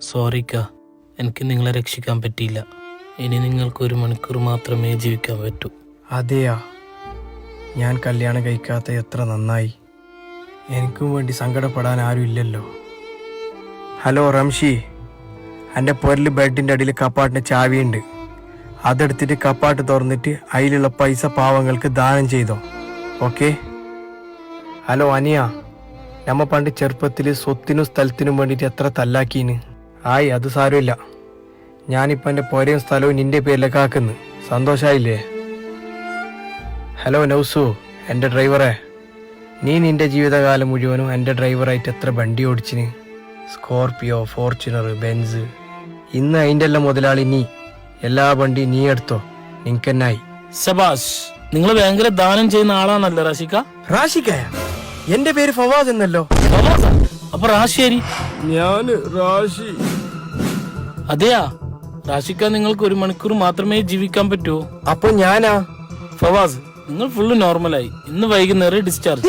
സോറിക്ക, എനിക്ക് നിങ്ങളെ രക്ഷിക്കാൻ പറ്റിയില്ല. ഇനി നിങ്ങൾക്ക് 1 മണിക്കൂർ മാത്രമേ ജീവിക്കാൻ പറ്റൂ. അതെയാ, ഞാൻ കല്യാണം കഴിക്കാത്ത എത്ര നന്നായി. എനിക്കും വേണ്ടി സങ്കടപ്പെടാൻ ആരും ഇല്ലല്ലോ. ഹലോ റംഷി, എൻ്റെ പൊരൽ ബെഡിൻ്റെ അടിയിൽ കപ്പാട്ടിൻ്റെ ചാവിയുണ്ട്. അതെടുത്തിട്ട് കപ്പാട്ട് തുറന്നിട്ട് അതിലുള്ള പൈസ പാവങ്ങൾക്ക് ദാനം ചെയ്തോ. ഓക്കെ. ഹലോ അനിയ, നമ്മ പണ്ട് ചെറുപ്പത്തിൽ സ്വത്തിനും സ്ഥലത്തിനും വേണ്ടിയിട്ട് എത്ര തല്ലാക്കീന്. ആയി, അത് സാരമില്ല. ഞാനിപ്പോൾ എൻ്റെ പൊരയും സ്ഥലവും നിൻ്റെ പേരിലേക്ക് ആക്കുന്നു. സന്തോഷമായില്ലേ? ഹലോ നൗസു, എൻ്റെ ഡ്രൈവറെ, നീ നിൻ്റെ ജീവിതകാലം മുഴുവനും എൻ്റെ ഡ്രൈവറായിട്ട് എത്ര വണ്ടി ഓടിച്ചിന്? Scorpio, Fortuner, Benz. ഇന്ന് അതിൻ്റെ എല്ലാം മുതലാളി നീ. എല്ലാ വണ്ടി നീ എടുത്തോ, നിനക്കെന്നായി. സബാഷ്, നിങ്ങൾ ഭയങ്കര ദാനം ചെയ്യുന്ന ആളാണല്ലോ റാഷിക്ക. റാഷിക്കയ? എൻ്റെ പേര് ഫവാസ് എന്നല്ലോ. അപ്പൊ റാഷിയേരി? ഞാൻ റാഷി. അതെയാ റാഷിക്ക, നിങ്ങൾക്ക് 1 മണിക്കൂർ മാത്രമേ ജീവിക്കാൻ പറ്റൂ. അപ്പൊ ഞാനാ? ഫവാസ്, നിങ്ങൾ ഫുള്ള് നോർമലായി. ഇന്ന് വൈകുന്നേരം ഡിസ്ചാർജ്.